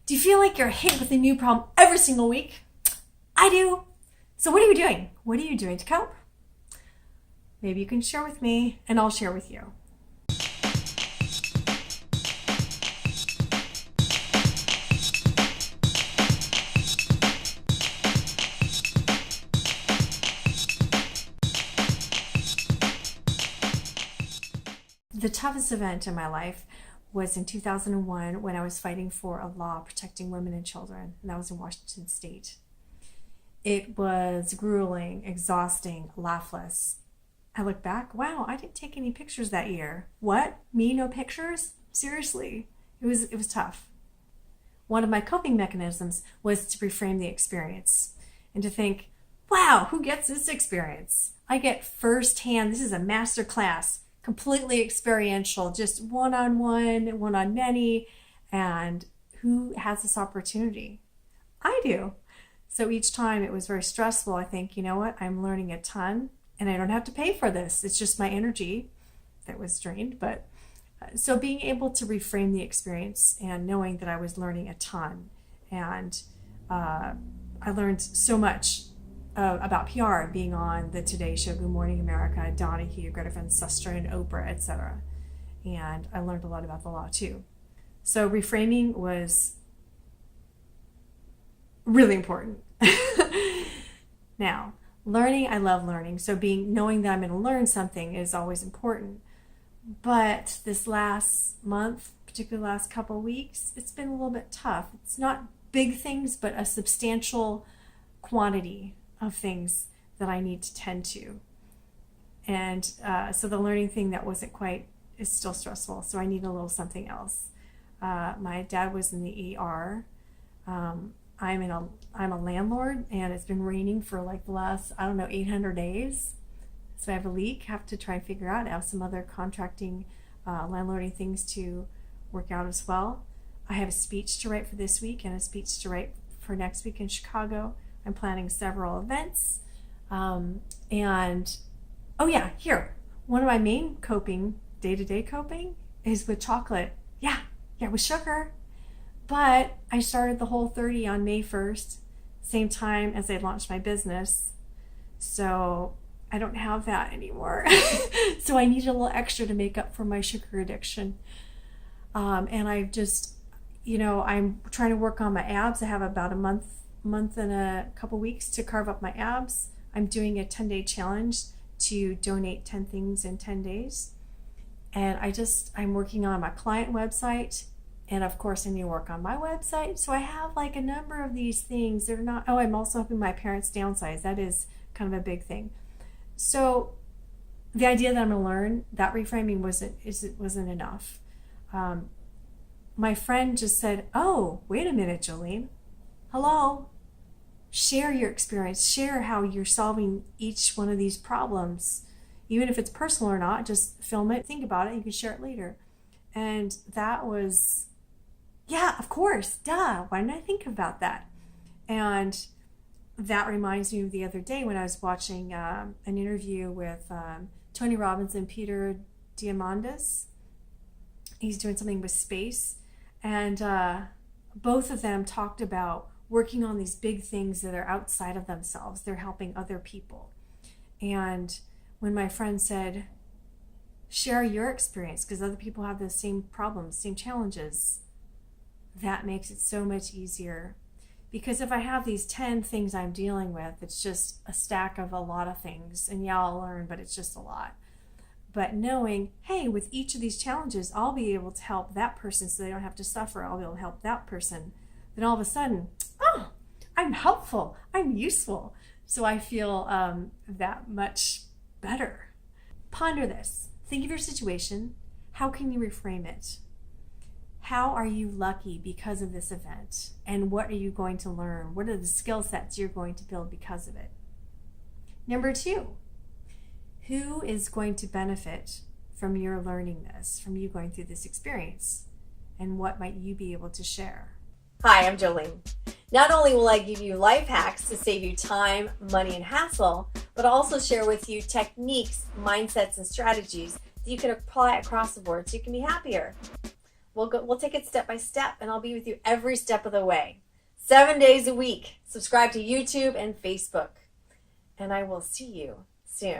Do you feel like you're hit with a new problem every single week? I do. So what are you doing? What are you doing to cope? Maybe you can share with me and I'll share with you. The toughest event in my life was in 2001 when I was fighting for a law protecting women and children, and that was in Washington State. It was grueling, exhausting, laughless. I look back, wow, I didn't take any pictures that year. What? Me, no pictures? Seriously, it was tough. One of my coping mechanisms was to reframe the experience and to think, wow, who gets this experience? I get firsthand, this is a master class, completely experiential, just one-on-one, one-on-many, and who has this opportunity? I do. So each time it was very stressful. I think, you know what, I'm learning a ton and I don't have to pay for this. It's just my energy that was drained. But so being able to reframe the experience and knowing that I was learning a ton, and I learned so much about PR, being on the Today Show, Good Morning America, Donahue, Greta Van Susteren, Oprah, etc. And I learned a lot about the law too. So reframing was really important. Now, learning, I love learning. So knowing that I'm going to learn something is always important. But this last month, particularly the last couple of weeks, it's been a little bit tough. It's not big things, but a substantial quantity of things that I need to tend to. And so the learning thing that wasn't quite is still stressful. So I need a little something else. My dad was in the ER. I'm a landlord, and it's been raining for like the last, 800 days. So I have a leak, have to try and figure out. I have some other contracting, landlording things to work out as well. I have a speech to write for this week and a speech to write for next week in Chicago. I'm planning several events. One of my main day-to-day coping is with chocolate. Yeah, with sugar. But I started the Whole30 on May 1st, same time as I launched my business. So I don't have that anymore. So I need a little extra to make up for my sugar addiction. And I've just, I'm trying to work on my abs. I have about a month and a couple weeks to carve up my abs. I'm doing a 10-day challenge to donate 10 things in 10 days. And I'm working on my client website. And of course, I need to work on my website. So I have like a number of these things that are not, I'm also helping my parents downsize. That is kind of a big thing. So the idea that I'm going to learn, that reframing wasn't enough. My friend just said, oh, wait a minute, Jolene. Hello. Share your experience. Share how you're solving each one of these problems. Even if it's personal or not, just film it, think about it, you can share it later. And that was, yeah, of course, duh. Why didn't I think about that? And that reminds me of the other day when I was watching an interview with Tony Robbins and Peter Diamandis. He's doing something with space. And both of them talked about working on these big things that are outside of themselves. They're helping other people. And when my friend said, share your experience because other people have the same problems, same challenges, that makes it so much easier. Because if I have these 10 things I'm dealing with, it's just a stack of a lot of things. And yeah, I'll learn, but it's just a lot. But knowing, hey, with each of these challenges, I'll be able to help that person so they don't have to suffer. I'll be able to help that person. Then all of a sudden, oh, I'm helpful. I'm useful. So I feel that much better. Ponder this. Think of your situation. How can you reframe it? How are you lucky because of this event? And what are you going to learn? What are the skill sets you're going to build because of it? Number 2, who is going to benefit from your learning this, from you going through this experience? And what might you be able to share? Hi, I'm Jolene. Not only will I give you life hacks to save you time, money, and hassle, but also share with you techniques, mindsets, and strategies that you can apply across the board so you can be happier. We'll take it step by step, and I'll be with you every step of the way. 7 days a week. Subscribe to YouTube and Facebook. And I will see you soon.